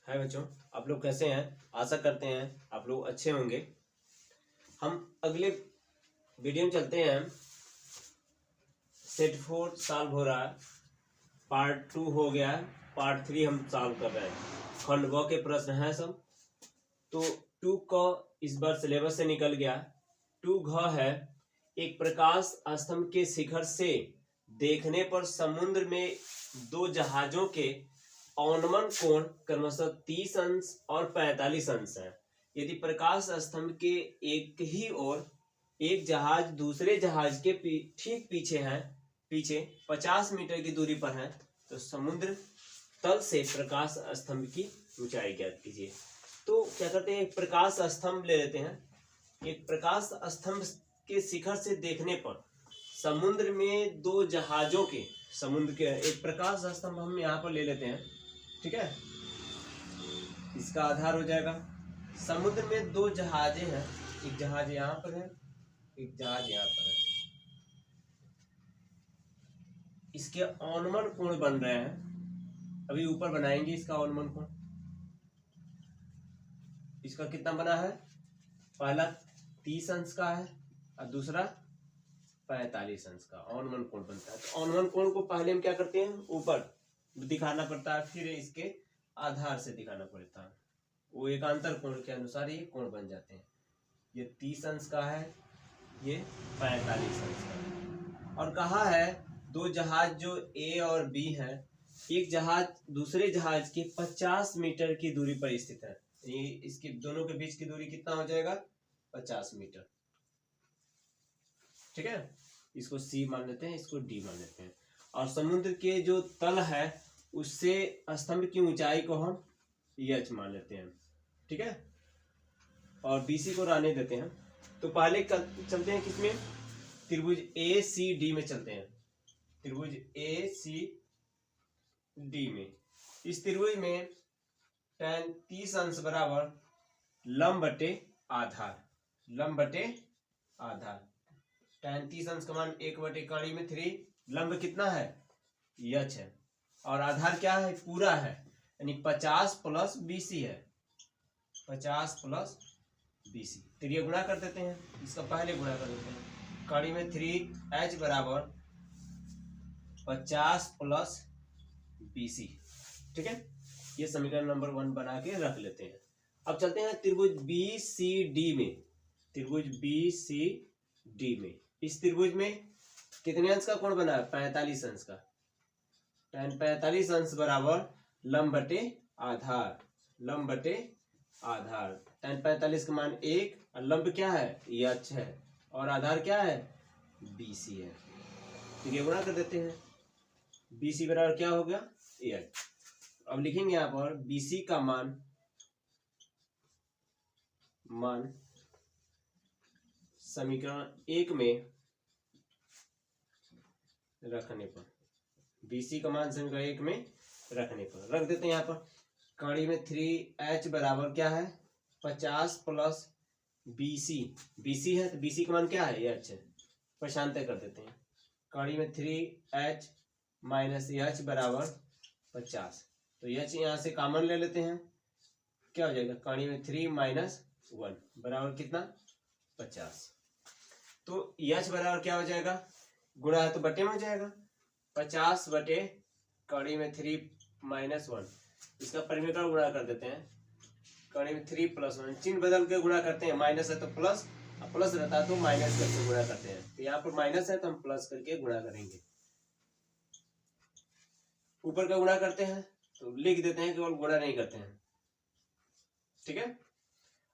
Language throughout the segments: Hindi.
हाय बच्चों, आप लोग कैसे हैं? आशा करते हैं आप लोग अच्छे होंगे। हम अगले वीडियो में चलते हैं। सेट 4 सॉल्व हो रहा है, पार्ट 2 हो गया है, पार्ट 3 हम सॉल्व कर रहे हैं। खंड व के प्रश्न हैं सब। तो 2 का इस बार सिलेबस से निकल गया। 2 घ है, एक प्रकाश स्तंभ के शिखर से देखने पर समुद्र में दो जहाजों के अवनमन कोण क्रमशः 30 अंश और 45 अंश है। यदि प्रकाश स्तंभ के एक ही ओर एक जहाज दूसरे जहाज के ठीक पीछे 50 मीटर की दूरी पर है, तो समुद्र तल से प्रकाश स्तंभ की ऊंचाई ज्ञात कीजिए। तो क्या करते हैं, एक प्रकाश स्तंभ ले लेते हैं। एक प्रकाश स्तंभ के शिखर से देखने पर समुद्र में दो जहाजों के एक प्रकाश स्तंभ हम यहाँ पर ले लेते हैं, ठीक है। इसका आधार हो जाएगा, समुद्र में दो जहाजें हैं, एक जहाज यहाँ पर है, एक जहाज यहाँ पर है। इसके अवनमन कोण बन रहे हैं, अभी ऊपर बनाएंगे इसका अवनमन कोण। इसका कितना बना है, पहला 30 अंश का है और दूसरा 45 अंश का अवनमन कोण बनता है। तो अवनमन कोण को पहले हम क्या करते हैं, ऊपर दिखाना पड़ता है, फिर इसके आधार से दिखाना पड़ता है। वो एकांतर कोण के अनुसार ये कोण बन जाते हैं। ये 30 अंश का है, ये 45 अंश का है। और कहा है दो जहाज जो ए और बी है, एक जहाज दूसरे जहाज के 50 मीटर की दूरी पर स्थित है। ये इसके दोनों के बीच की दूरी कितना हो जाएगा, 50 मीटर, ठीक है। इसको सी मान लेते हैं, इसको डी मान लेते हैं। और समुद्र के जो तल है उससे स्तंभ की ऊंचाई को हम एच मान लेते हैं, ठीक है। और बीसी को रहने देते हैं। तो पहले चलते हैं किसमें, त्रिभुज ए सी डी में चलते हैं। त्रिभुज ए सी डी में, इस त्रिभुज में tan 30 अंश बराबर लंब बटे आधार, लंब बटे आधार। tan 30 अंश का मान 1/3, लंब कितना है, एच है, और आधार क्या है, पूरा है, यानी 50 प्लस बीसी है, 50 प्लस बीसी। तो ये गुणा कर देते हैं, इसका पहले गुणा कर देते हैं। कड़ी में 3h बराबर 50 प्लस बीसी, ठीक है। ये समीकरण नंबर 1 बना के रख लेते हैं। अब चलते हैं त्रिभुज बी सी डी में। त्रिभुज बी सी डी में, इस त्रिभुज में कितने अंश का कोण बना है, 45 अंश का। tan 45 अंश बराबर लंब बटे आधार, लंब बटे आधार। tan 45 का मान 1 और लंब क्या है, एच है, और आधार क्या है, बीसी है। तो ये गुणा कर देते हैं, बीसी बराबर क्या हो गया, एच। अब लिखेंगे यहाँ पर बीसी का मान समीकरण 1 में रखने पर, बीसी का मान समीकरण 1 में रखने पर रख देते हैं। यहाँ पर कड़ी में 3h बराबर क्या है, 50 प्लस बीसी, बीसी है तो बीसी का मान क्या है, एच है, पशांतर कर देते हैं। कड़ी में 3h माइनस एच बराबर 50, तो एच यहाँ से कॉमन ले लेते हैं, क्या हो जाएगा, कड़ी में 3 माइनस 1 बराबर कितना, 50। तो एच बराबर क्या हो जाएगा, गुणा है तो बटे में हो जाएगा, 50 बटे कड़ी में 3 माइनस 1, इसका परिमेय गुणा कर देते हैं। कड़ी में 3 प्लस 1, चिन्ह बदल के गुणा करते हैं, माइनस है तो प्लस, प्लस रहता है तो माइनस करके गुणा करते हैं। तो यहाँ पर माइनस है तो हम प्लस करके गुणा करेंगे। ऊपर का गुणा करते हैं तो लिख देते हैं, केवल गुणा नहीं करते हैं, ठीक है।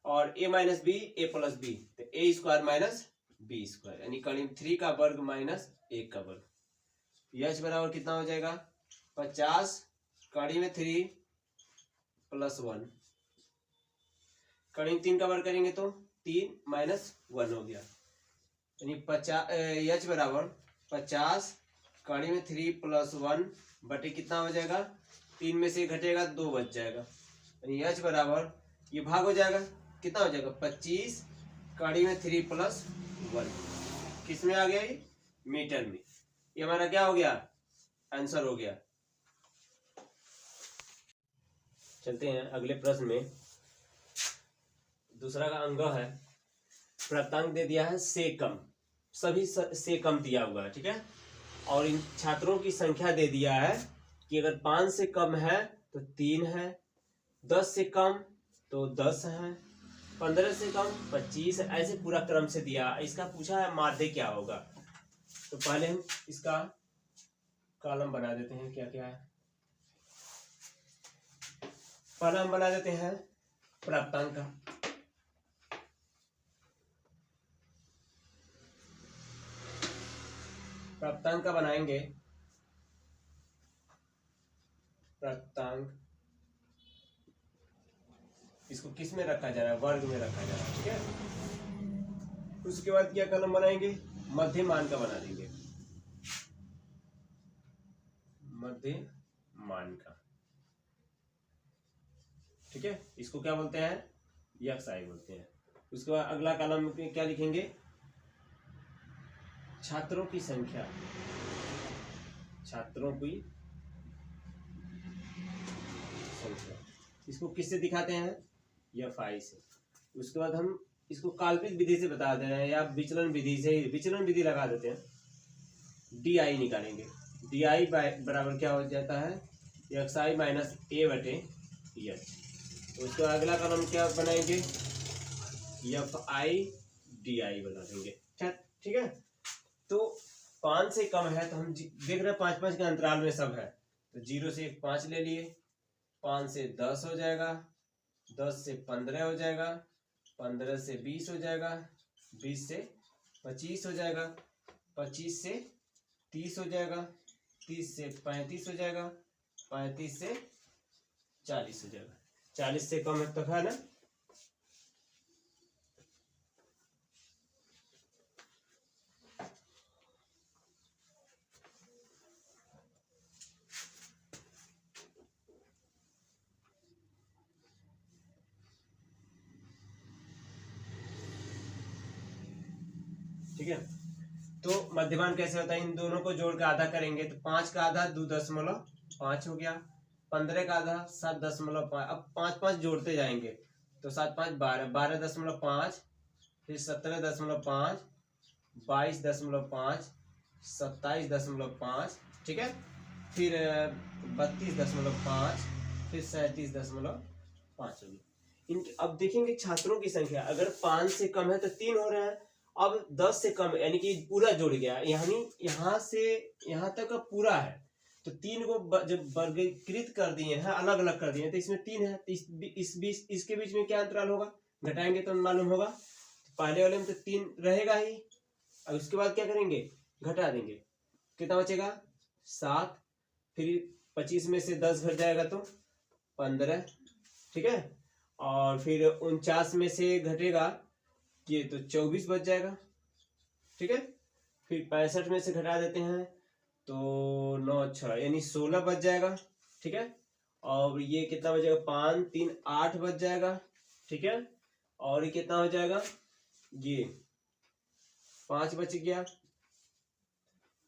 और a minus B A plus B, तो A square minus B square, यानी कड़ी में 3 का वर्ग माइनस 1 का वर्ग। एच बराबर कितना हो जाएगा, 50 कड़ी में 3 प्लस 1, कड़ी में 3 का वर्ग करेंगे तो 3 माइनस 1 हो गया, यानी 50 एच बराबर 50 कड़ी में 3 प्लस 1 बटे कितना हो जाएगा, 3 में से घटेगा 2 बच जाएगा, यानी एच बराबर ये भाग हो जाएगा, कितना हो जाएगा, 25 कड़ी में 3 प्लस 1, किस में आ गया, ये मीटर में। ये हमारा क्या हो गया, आंसर हो गया। चलते हैं अगले प्रश्न में। दूसरा का अंग है, प्राप्तांक दे दिया है से कम, सभी से कम दिया हुआ है, ठीक है। और इन छात्रों की संख्या दे दिया है कि अगर 5 से कम है तो 3 है, 10 से कम तो 10 है, 15 से कम 25 है, ऐसे पूरा क्रम से दिया। इसका पूछा है माध्य क्या होगा। तो पहले हम इसका कॉलम बना देते हैं, क्या क्या है। पहला हम बना देते हैं प्राप्तांक का। प्राप्तांक का बनाएंगे, प्राप्तांक इसको किस में रखा जा रहा है, वर्ग में रखा जा रहा है, ठीक है। उसके बाद क्या कॉलम बनाएंगे, मध्यमान का बना देंगे, मध्यमान का, ठीक है। इसको क्या बोलते हैं, XI बोलते हैं। उसके बाद अगला कॉलम में क्या लिखेंगे, छात्रों की संख्या, छात्रों की संख्या, इसको किससे दिखाते हैं, FI से। उसके बाद हम इसको काल्पनिक विधि से बता दे रहे हैं या विचलन विधि से, विचलन विधि लगा देते हैं, DI निकालेंगे। DI बराबर क्या हो जाता है, XI माइनस A बटे H। उसके बाद अगला कॉलम क्या बनाएंगे, FI DI बना देंगे, ठीक है। तो 5 से कम है तो हम देख रहे हैं 5-5 के अंतराल में सब है, तो 0 से 5 ले लिए, 5 से 10 हो जाएगा, 10 से 15 हो जाएगा, 15 से 20 हो जाएगा, 20 से 25 हो जाएगा, 25 से 30 हो जाएगा, 30 से 35 हो जाएगा, 35 से 40 हो जाएगा। 40 से कम तक है ना। ठीक है, तो मध्यमान कैसे होता है, इन दोनों को जोड़ के आधा करेंगे तो 5 का आधा 2.5 हो गया, 15 का आधा 7.5, अब 5-5 जोड़ते जाएंगे तो 7-5 12, 12.5, फिर 17.5, 22.5, 27.5, ठीक है, फिर 32.5, फिर 37.5 होगी इनके। अब देखेंगे छात्रों की संख्या, अगर 5 से कम है तो 3 हो रहे हैं, अब 10 से कम यानी कि पूरा जुड़ गया, यानी यहाँ से यहाँ तक का पूरा है, तो 3 को जब वर्गीकृत कर दिए हैं, अलग अलग कर दिए हैं, तो इसमें 3 है, तो इसके बीच में क्या अंतराल होगा, घटाएंगे तो मालूम होगा, तो पहले वाले में तो 3 रहेगा ही। अब उसके बाद क्या करेंगे, घटा देंगे, कितना बचेगा 7, फिर 25 में से 10 घट जाएगा तो 15, ठीक है, और फिर 49 में से घटेगा ये तो 24 बच जाएगा, ठीक है, फिर 65 में से घटा देते हैं तो 9 6 यानी 16 बच जाएगा, ठीक है, और ये कितना बच जाएगा, 5 3 8 बच जाएगा, ठीक है, और ये कितना हो जाएगा, ये 5 बच गया,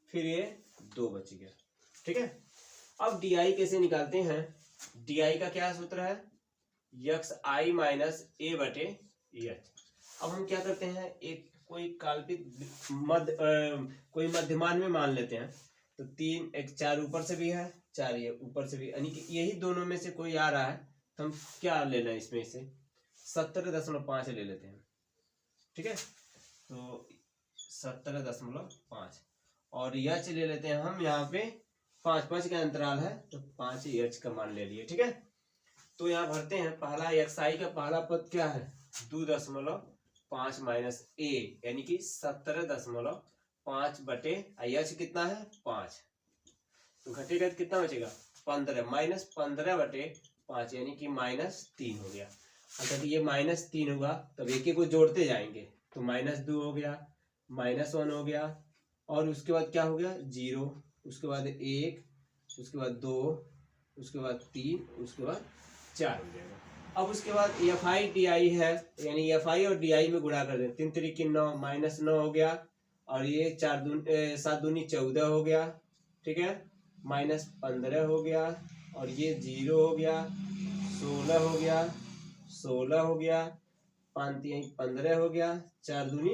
फिर ये 2 बच गया, ठीक है। अब DI कैसे निकालते हैं, DI का क्या सूत्र है, XI माइनस A बटे H। अब हम क्या करते हैं, एक कोई काल्पनिक कोई मध्यमान में मान लेते हैं, तो 3 एक 4 ऊपर से भी है, 4 ये ऊपर से भी, यानी कि यही दोनों में से कोई आ रहा है, तो हम क्या लेना है इसमें से 17.5 ले लेते हैं, ठीक है, तो 17.5 और H ले लेते हैं हम, यहाँ पे 5-5 का अंतराल है तो 5 H का मान ले लिए, ठीक है। तो यहाँ भरते हैं, पहला XI का पहला पद क्या है 2.5 माइनस A यानी कि 17.5 बटे H कितना है 5, तो घटेगा तो कितना बचेगा 15, माइनस 15 बटे 5 यानी कि -3 हो गया। अगर ये -3 होगा तब एक को जोड़ते जाएंगे तो -2 हो गया, -1 हो गया, और उसके बाद क्या हो गया 0, उसके बाद 1, उसके बाद 2, उसके बाद 3, उसके बाद 4 हो जाएगा। अब उसके बाद FI DI है, यानी FI और DI में गुणा कर दें, 3 3 9 -9 हो गया, और ये 7 दूनी 14 हो गया, ठीक है, -15 हो गया, और ये 0 हो गया, 16 हो गया, 16 हो गया, 5 3 15 हो गया, 4 दूनी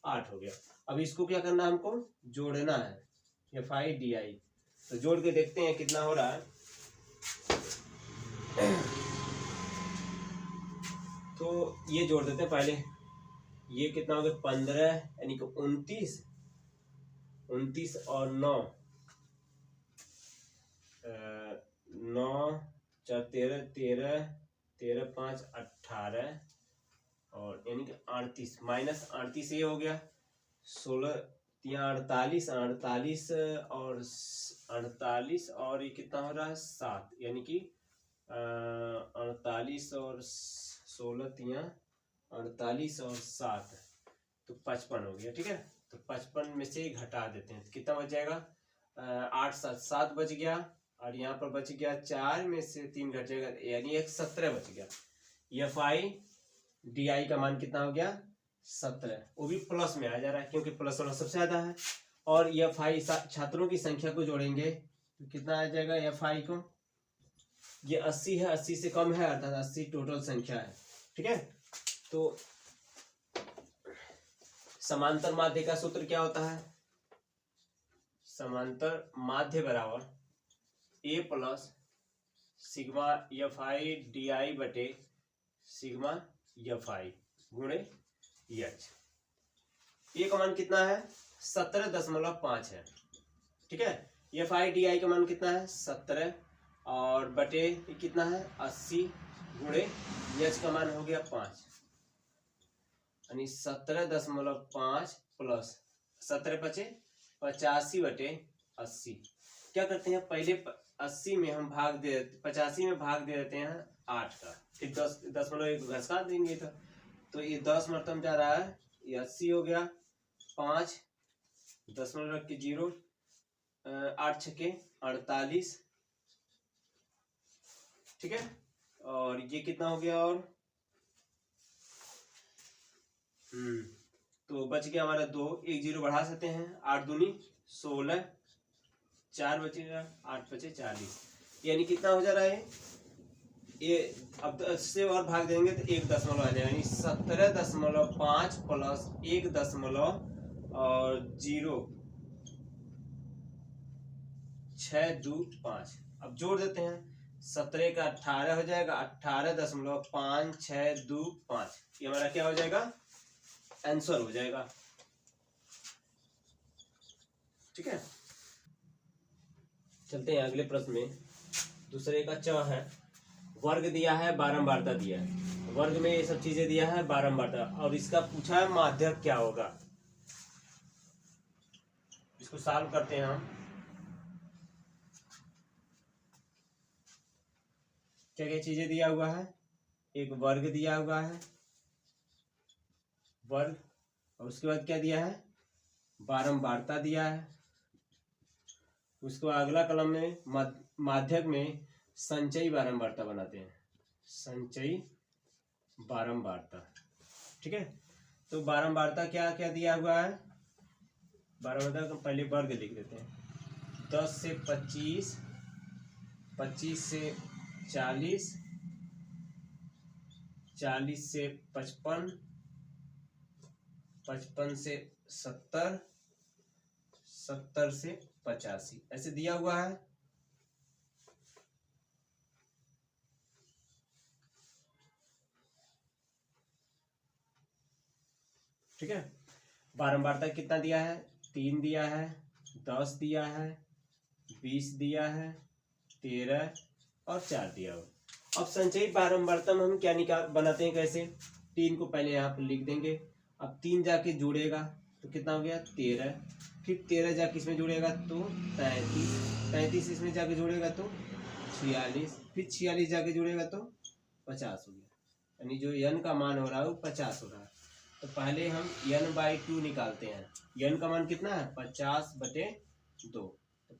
8 हो गया। अब इसको क्या करना है, हमको जोड़ना है FI/DI। तो जोड़ के देखते हैं कितना हो रहा है। तो ये जोड़ देते हैं पहले। ये कितना हो गया 15 यानी कि 29, 29 और 9 9 4 13 13 13 5 18 और यानी कि 38 माइनस 38 ये हो गया 16 48 48 और 48 और ये कितना हो रहा है 7 यानी कि 48 और 16 48 और 7 तो 55 हो गया। ठीक है, तो 55 में से घटा देते हैं तो कितना बच जाएगा 8 7 7 बच गया और यहाँ पर बच गया 4 में से 3 घट जाएगा यानी एक 17 बच गया। FI/DI का मान कितना हो गया 17, वो भी प्लस में आ जा रहा है क्योंकि प्लस वाला सबसे ज्यादा है। और FI छात्रों की संख्या को जोड़ेंगे तो कितना आ जाएगा FI को, ये 80 है, 80 से कम है अर्थात 80 टोटल संख्या है। ठीक है, तो समांतर माध्य का सूत्र क्या होता है, समांतर माध्य बराबर A प्लस सिग्मा FI/DI बटे सिग्मा FI गुणे H। A का मान कितना है 17.5 है। ठीक है, FI/DI का मान कितना है 17 और बटे कितना है 80 गुणे H का मान हो गया 5 यानी 17.5 प्लस 17 बचे 85 बटे 80। क्या करते हैं पहले 80 में हम भाग दे 85 में भाग दे देते हैं 8 का, फिर 10 घसका देंगे तो ये 10 मतलब जा रहा है ये 80 हो गया 5 दशमलव रख के 0 8 छके 48। ठीक है, और ये कितना हो गया और तो बच गया हमारा 2, 1 0 बढ़ा सकते हैं 8 दूनी 16 4 बचेगा 8 बचे 40 यानी कितना हो जा रहा है ये। अब 10 से और भाग देंगे तो 1 दशमलव आ जाएगा यानी 17.5 प्लस 1 दशमलव और 0 6 2 5। अब जोड़ देते हैं 17 का 18 हो जाएगा 18.5 6 2 5 ये हमारा क्या हो जाएगा आंसर हो जाएगा। ठीक है, चलते हैं अगले प्रश्न में। दूसरे का च है, वर्ग दिया है बारंबारता दिया है, वर्ग में ये सब चीजें दिया है बारंबारता और इसका पूछा है माध्यक क्या होगा। इसको सॉल्व करते हैं हम। क्या क्या चीजें दिया हुआ है, एक वर्ग दिया हुआ है वर्ग और उसके बाद क्या दिया है बारंबारता दिया है। उसके बाद अगला कलम में माध्यक में संचयी बारंबारता बनाते हैं, संचयी बारंबारता। ठीक है, तो बारंबारता क्या क्या दिया हुआ है, बारंबारता को पहले वर्ग लिख देते हैं 10 से 25 25 से 40 40 से 55 55 से 70 70 से 85 ऐसे दिया हुआ है। ठीक है, बारंबारता कितना दिया है 3 दिया है 10 दिया है 20 दिया है 13 और 4 दिया हुआ। अब संचयी बारंबारता में हम क्या निकाल बनाते हैं कैसे, 3 को पहले यहाँ पर लिख देंगे। अब 3 जाके जुड़ेगा तो कितना हो गया 13, फिर 13 जाके इसमें जुड़ेगा तो 33, 33 इसमें जाके जुड़ेगा तो 46, फिर 46 जाके जुड़ेगा तो 50 हो गया यानी जो n का मान हो रहा है वो 50 हो रहा है। तो पहले हम n/2 निकालते हैं, n का मान कितना है 50/2 तो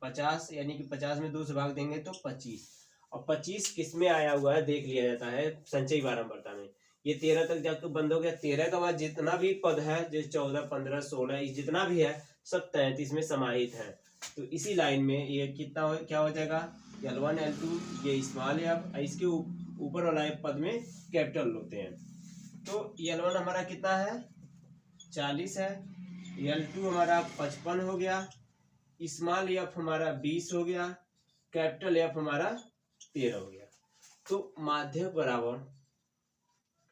50 यानी कि 50 में 2 से भाग देंगे तो 25 और 25 किस में आया हुआ है देख लिया जाता है संचयी बारंबारता में। ये 13 तक जाकर बंद हो गया, 13 का बाद जितना भी पद है जैसे 14 15 16 जितना भी है सब 33 में समाहित है। तो इसी लाइन में ये कितना क्या हो जाएगा L1 L2 ये स्मॉल है। अब इसके ऊपर वाला पद में कैपिटल होते हैं। तो L1 हमारा कितना है 40 है, L2 हमारा 55 हो गया, स्मॉल f हमारा 20 हो गया, कैपिटल F हमारा 13 हो गया। तो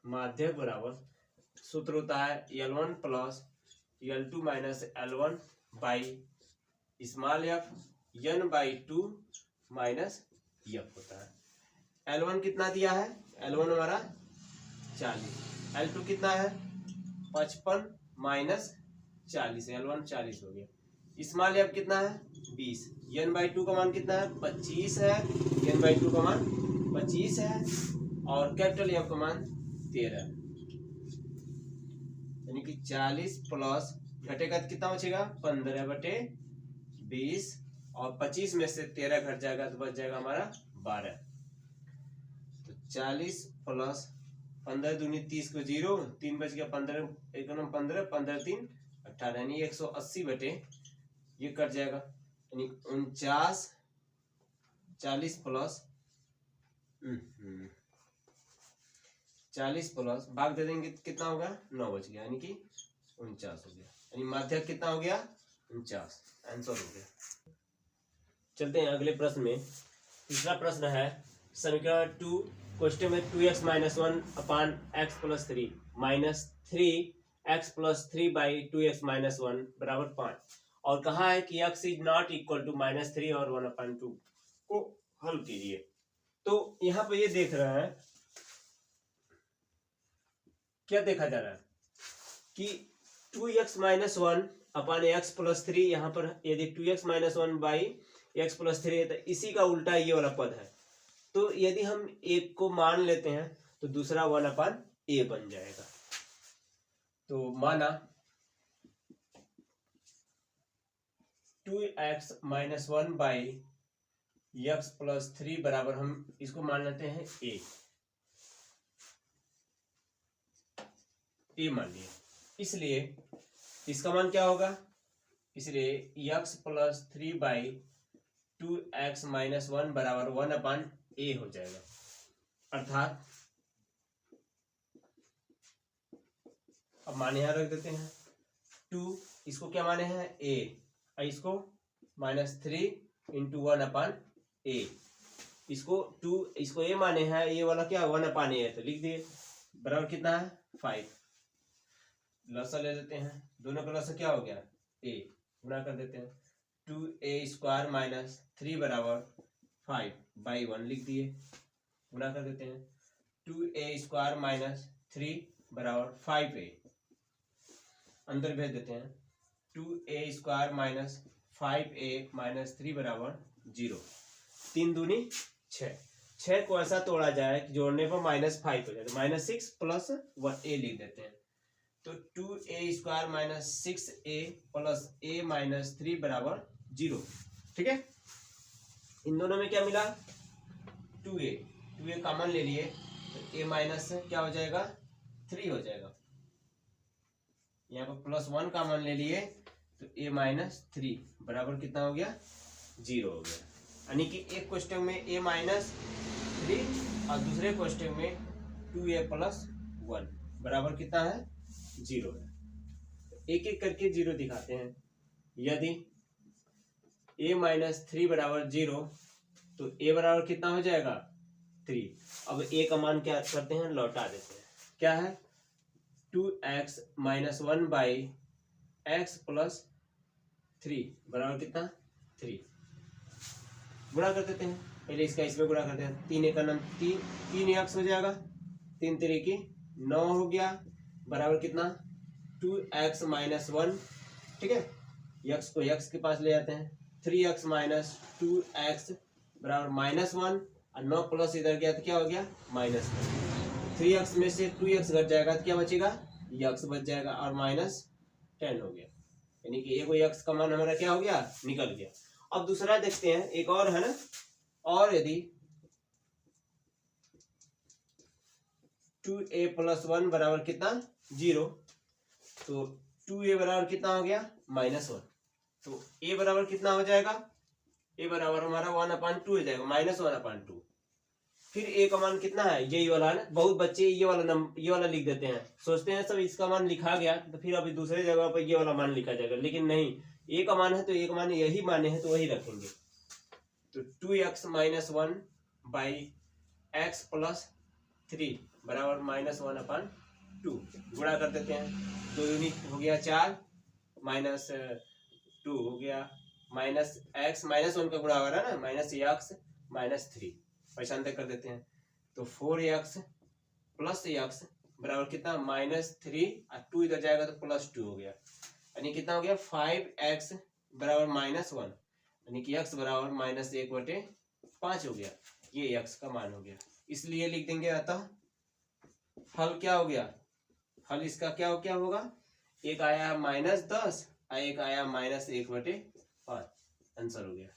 माध्यक बराबर सूत्र होता है L1 plus L2 minus L1 by small f n by 2 minus f होता है। L1 कितना दिया है, L1 हमारा 40, L2 कितना है 55 माइनस 40, L1 40 हो गया, स्मॉल f कितना है 20, n बाई 2 का मान कितना है 25 है, n बाई 2 का मान 25 है और कैपिटल F का मान 13 है। यानी कि 40 प्लस घटेगा तो कितना बचेगा 15/20 और 25 में से 13 घट जाएगा तो बच जाएगा हमारा 12। तो 40 प्लस 15 दूनी 30 को 0, 3 बच गया 15, 1 15, 15 3 18, यानी 180 बटे ये कट जाएगा, यानी 49, 40 प्लस 40 प्लस भाग दे देंगे कितना होगा 9 बच गया, यानी कि 49 हो गया, यानी माध्यक कितना हो गया 49, आंसर हो गया। चलते हैं अगले प्रश्न में। तीसरा प्रश्न है समीकरण 2 क्वेश्चन में 2x minus 1 upon X plus 3 minus 3x plus 3 by 2x minus 1 बराबर 5 और कहा है कि x is not equal to -3 और 1/2 को हल कीजिए। तो यहाँ पे ये देख रहे हैं, क्या देखा जा रहा है कि 2x minus 1 upon X plus 3, यहाँ पर यदि 2x minus 1 by x plus 3 है तो इसी का उल्टा ये वाला पद है। तो यदि हम एक को मान लेते हैं तो दूसरा 1/a बन जाएगा। तो माना 2x minus 1 by x plus 3 बराबर हम इसको मान लेते हैं a मान लिया, इसलिए इसका मान क्या होगा, इसलिए x plus 3 by 2x minus 1 बराबर 1/a हो जाएगा। अर्थात अब मान यहां रख देते हैं 2, इसको क्या माने हैं a, और इसको -3 इंटू 1/a, इसको 2 इसको a माने हैं, ये वाला क्या 1/a है तो लिख दिए, बराबर कितना है 5। लसा ले लेते हैं, दोनों का लसा क्या हो गया a, गुणा कर देते हैं 2a स्क्वायर माइनस 3 बराबर 5 बाई 1 लिख दिए, गुणा कर देते हैं 2a स्क्वायर माइनस 3 बराबर 5a, अंदर भेज देते हैं 2a square minus 5a minus 3 बराबर 0, 3 दूनी 6, 6 को ऐसा तोड़ा जाए कि जोड़ने पर -5 हो जाए, -6 प्लस 1a लिख देते हैं। तो 2a square minus 6a plus a minus 3 बराबर 0, ठीक है। इन दोनों में क्या मिला 2a कॉमन ले लिए तो a माइनस क्या हो जाएगा 3 हो जाएगा, यहाँ पर +1 कॉमन ले लिए तो a माइनस 3 बराबर कितना हो गया 0 हो गया, यानी कि एक क्वेश्चन में a माइनस 3 और दूसरे क्वेश्चन में 2a प्लस 1 बराबर कितना है 0 है। एक एक करके 0 दिखाते हैं। यदि a माइनस 3 बराबर 0 तो a बराबर कितना हो जाएगा 3। अब a का मान क्या करते हैं लौटा देते हैं, क्या है 2x minus 1 by x plus 3 बराबर कितना 3, गुणा कर देते हैं, पहले इसका इसमें गुणा करते हैं, 3 का नाम 3x हो जाएगा, 3 3 की 9 हो गया, बराबर कितना 2x माइनस 1, ठीक है, x को x के पास ले जाते हैं, 3x माइनस 2x बराबर -1 और 9 प्लस इधर गया तो क्या हो गया -1, 3x में से 2x घट जाएगा तो क्या बचेगा x बच जाएगा और -10 हो गया, यानी कि एक x का मान हमारा क्या हो गया निकल गया। अब दूसरा देखते हैं, एक और है ना, और यदि 2a प्लस 1 बराबर कितना 0 तो 2a बराबर कितना हो गया -1, तो a बराबर कितना हो जाएगा, a बराबर हमारा 1/2 हो जाएगा, -1/2, फिर ए का मान कितना है, यही वाला है ना। बहुत बच्चे ये वाला लिख देते हैं, सोचते हैं सब इसका मान लिखा गया तो फिर अभी दूसरे जगह पर ये वाला मान लिखा जाएगा, लेकिन नहीं, ए का मान है तो ए का मान यही माने है तो वही रखेंगे। तो 2x-1 बाई एक्स प्लस 3 बराबर -1/2 गुणा कर देते हैं। 2 यूनिट हो गया 4 -2 हो गया -x -1 का गुणा हो रहा है ना, -x -3 पैशांतर कर देते हैं। तो 4x प्लस x बराबर कितना -3 और 2 इधर जाएगा तो +2 हो गया, यानी कितना हो गया 5x बराबर -1, यानी कि x बराबर -1/5 हो गया। ये x का मान हो गया, इसलिए लिख देंगे। अतः हल क्या हो गया, हल इसका क्या होगा, एक आया -10 और एक आया -1/5, आंसर हो गया।